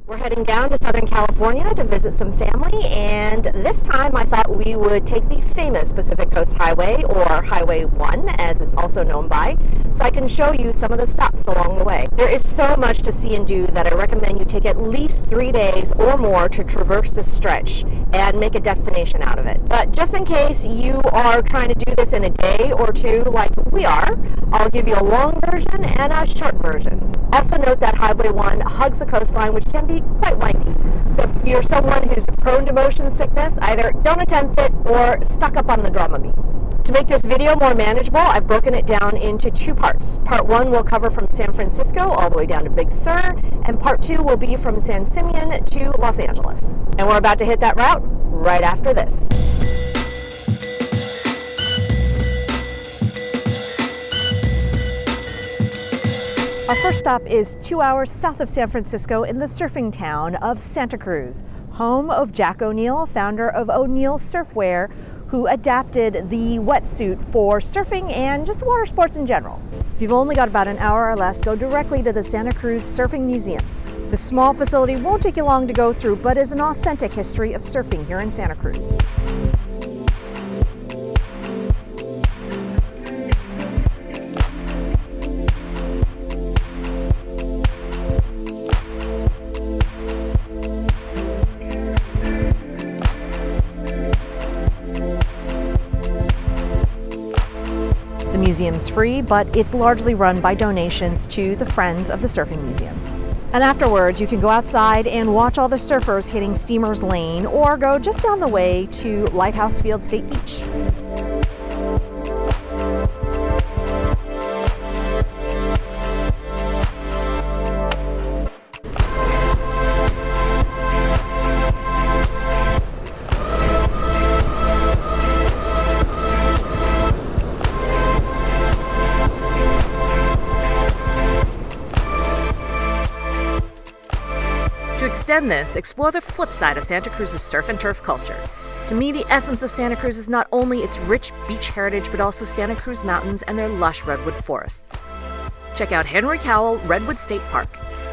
We're heading down to Southern California to visit some family, and this time I thought we would take the famous Pacific Coast Highway, or Highway 1 as it's also known by, so I can show you some of the stops along the way. There is so much to see and do that I recommend you take at least 3 days or more to traverse this stretch and make a destination out of it. But just in case you are trying to do this in a day or two like we are, I'll give you a long version and a short version. Also note that Highway 1 hugs the coastline, which can be quite windy. So if you're someone who's prone to motion sickness, either don't attempt it or stock up on the Dramamine. To make this video more manageable, I've broken it down into 2 parts. Part 1 will cover from San Francisco all the way down to Big Sur, and Part 2 will be from San Simeon to Los Angeles. And we're about to hit that route right after this. Our first stop is 2 hours south of San Francisco in the surfing town of Santa Cruz, home of Jack O'Neill, founder of O'Neill Surfwear, who adapted the wetsuit for surfing and just water sports in general. If you've only got about an hour or less, go directly to the Santa Cruz Surfing Museum. The small facility won't take you long to go through, but is an authentic history of surfing here in Santa Cruz. The museum's free, but it's largely run by donations to the Friends of the Surfing Museum. And afterwards, you can go outside and watch all the surfers hitting Steamer's Lane, or go just down the way to Lighthouse Field State Beach. To extend this, explore the flip side of Santa Cruz's surf and turf culture. To me, the essence of Santa Cruz is not only its rich beach heritage, but also Santa Cruz mountains and their lush redwood forests. Check out Henry Cowell Redwood State Park.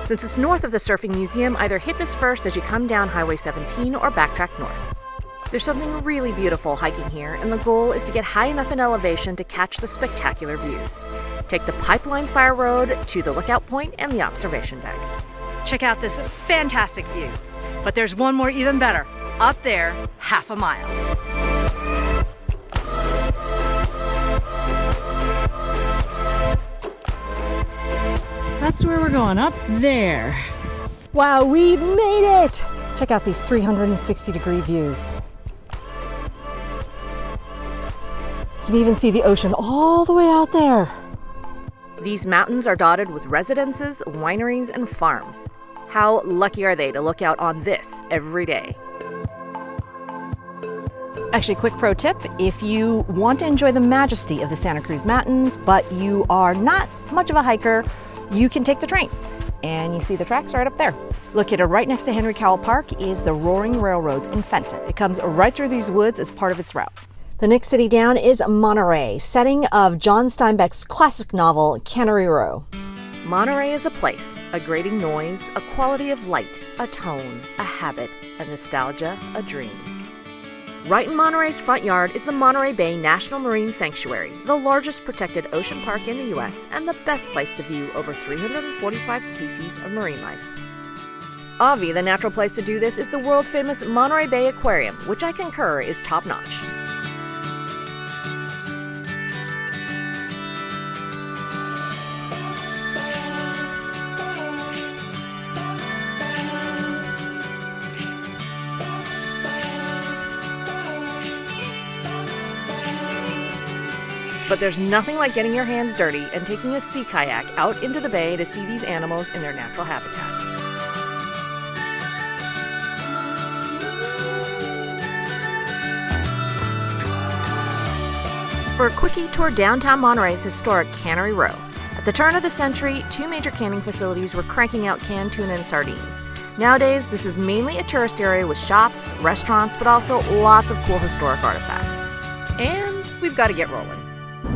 Since it's north of the Surfing Museum, either hit this first as you come down Highway 17 or backtrack north. There's something really beautiful hiking here, and the goal is to get high enough in elevation to catch the spectacular views. Take the Pipeline Fire Road to the lookout point and the observation deck. Check out this fantastic view. But there's one more even better, up there, half a mile. That's where we're going, up there. Wow, we made it! Check out these 360-degree views. You can even see the ocean all the way out there. These mountains are dotted with residences, wineries, and farms. How lucky are they to look out on this every day? Actually, quick pro tip, if you want to enjoy the majesty of the Santa Cruz Mountains, but you are not much of a hiker, you can take the train. And you see the tracks right up there. Located right next to Henry Cowell Park is the Roaring Railroads in Fenton. It comes right through these woods as part of its route. The next city down is Monterey, setting of John Steinbeck's classic novel, Cannery Row. Monterey is a place, a grating noise, a quality of light, a tone, a habit, a nostalgia, a dream. Right in Monterey's front yard is the Monterey Bay National Marine Sanctuary, the largest protected ocean park in the U.S. and the best place to view over 345 species of marine life. Obvi, the natural place to do this is the world-famous Monterey Bay Aquarium, which I concur is top-notch. But there's nothing like getting your hands dirty and taking a sea kayak out into the bay to see these animals in their natural habitat. For a quickie, tour downtown Monterey's historic Cannery Row. At the turn of the century, 2 major canning facilities were cranking out canned tuna and sardines. Nowadays, this is mainly a tourist area with shops, restaurants, but also lots of cool historic artifacts. And we've got to get rolling.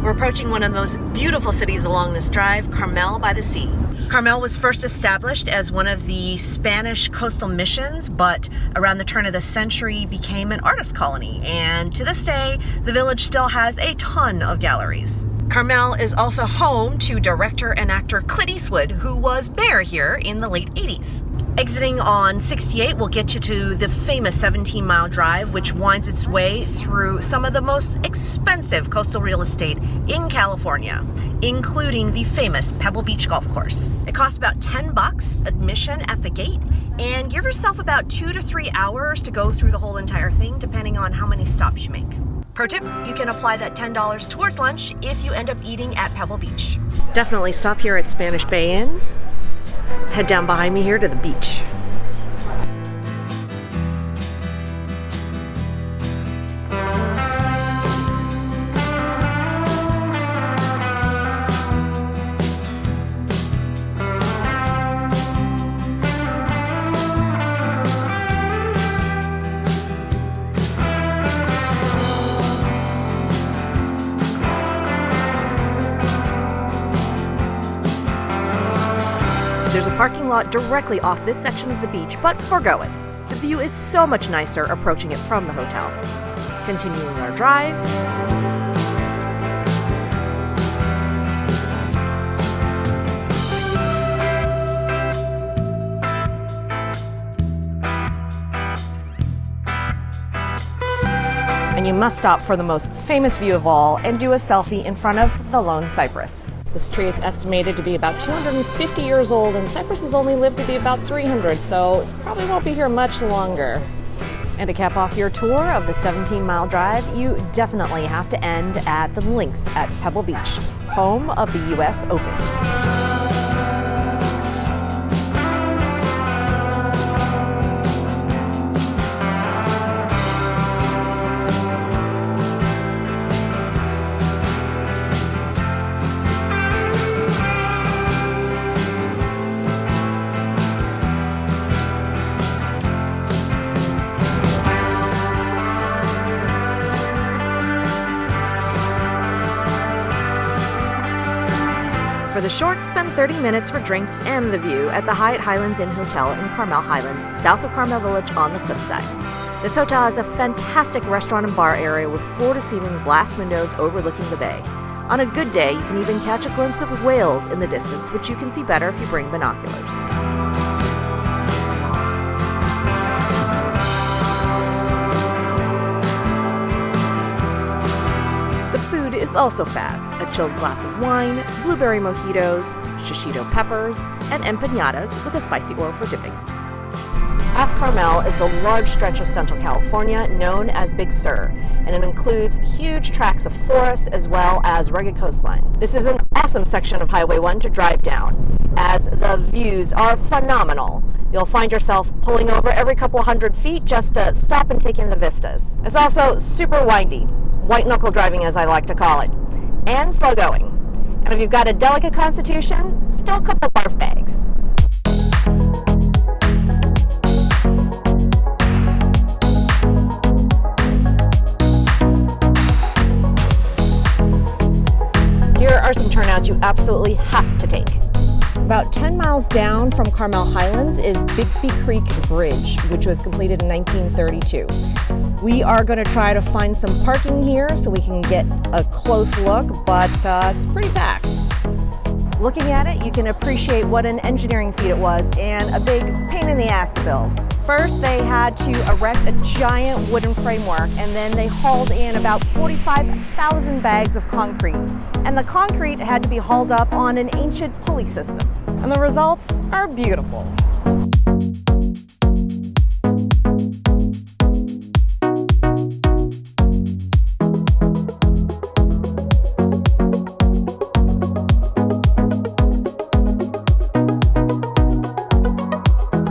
We're approaching one of the most beautiful cities along this drive, Carmel by the sea. Carmel was first established as one of the Spanish coastal missions, but around the turn of the century became an artist colony. And to this day, the village still has a ton of galleries. Carmel is also home to director and actor Clint Eastwood, who was mayor here in the late 80s. Exiting on 68 will get you to the famous 17-mile drive, which winds its way through some of the most expensive coastal real estate in California, including the famous Pebble Beach golf course. It costs about $10 admission at the gate, and give yourself about 2 to 3 hours to go through the whole entire thing, depending on how many stops you make. Pro tip, you can apply that $10 towards lunch if you end up eating at Pebble Beach. Definitely stop here at Spanish Bay Inn. Head down behind me here to the beach. There's a parking lot directly off this section of the beach, but forgo it. The view is so much nicer approaching it from the hotel. Continuing our drive. And you must stop for the most famous view of all and do a selfie in front of the lone cypress. This tree is estimated to be about 250 years old, and cypresses only live to be about 300, so it probably won't be here much longer. And to cap off your tour of the 17-mile drive, you definitely have to end at the Links at Pebble Beach, home of the U.S. Open. For the short, spend 30 minutes for drinks and the view at the Hyatt Highlands Inn Hotel in Carmel Highlands, south of Carmel Village on the cliffside. This hotel has a fantastic restaurant and bar area with floor-to-ceiling glass windows overlooking the bay. On a good day, you can even catch a glimpse of whales in the distance, which you can see better if you bring binoculars. Is also fab. A chilled glass of wine, blueberry mojitos, shishito peppers, and empanadas with a spicy oil for dipping. Past Carmel is the large stretch of Central California known as Big Sur, and it includes huge tracts of forests as well as rugged coastlines. This is an awesome section of Highway 1 to drive down, as the views are phenomenal. You'll find yourself pulling over every couple hundred feet just to stop and take in the vistas. It's also super windy. White knuckle driving, as I like to call it, and slow going. And if you've got a delicate constitution, still a couple barf bags. Here are some turnouts you absolutely have to take. About 10 miles down from Carmel Highlands is Bixby Creek Bridge, which was completed in 1932. We are going to try to find some parking here so we can get a close look, but it's pretty packed. Looking at it, you can appreciate what an engineering feat it was and a big pain in the ass to build. First, they had to erect a giant wooden framework, and then they hauled in about 45,000 bags of concrete. And the concrete had to be hauled up on an ancient pulley system. And the results are beautiful.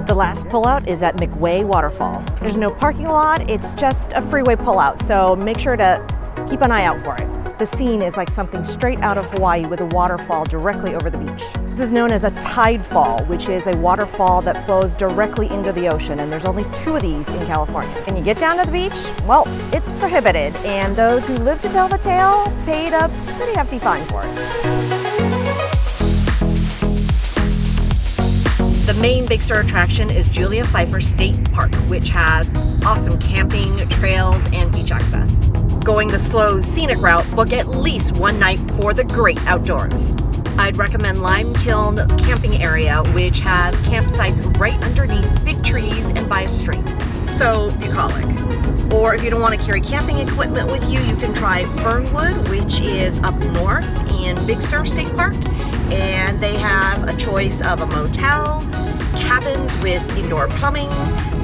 The last pullout is at McWay Waterfall. There's no parking lot, it's just a freeway pullout, so make sure to keep an eye out for it. The scene is like something straight out of Hawaii with a waterfall directly over the beach. This is known as a tide fall, which is a waterfall that flows directly into the ocean, and there's only 2 of these in California. When you get down to the beach, well, it's prohibited, and those who live to tell the tale paid a pretty hefty fine for it. The main Big Sur attraction is Julia Pfeiffer State Park, which has awesome camping, trails, and beach access. Going the slow, scenic route, book at least 1 night for the great outdoors. I'd recommend Lime Kiln Camping Area, which has campsites right underneath big trees and by a stream. So bucolic. Or if you don't want to carry camping equipment with you, you can try Fernwood, which is up north in Big Sur State Park. And they have a choice of a motel, cabins with indoor plumbing,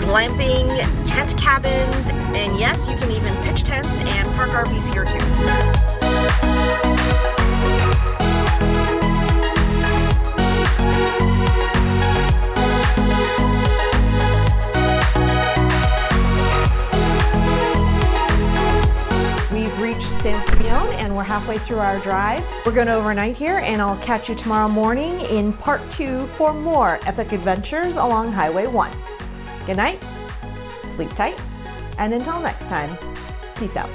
glamping, tent cabins, and yes, you can even pitch tents and park RVs here too. We've reached San Simeon and we're halfway through our drive. We're going to overnight here, and I'll catch you tomorrow morning in part 2 for more epic adventures along Highway 1. Good night, sleep tight, and until next time, peace out.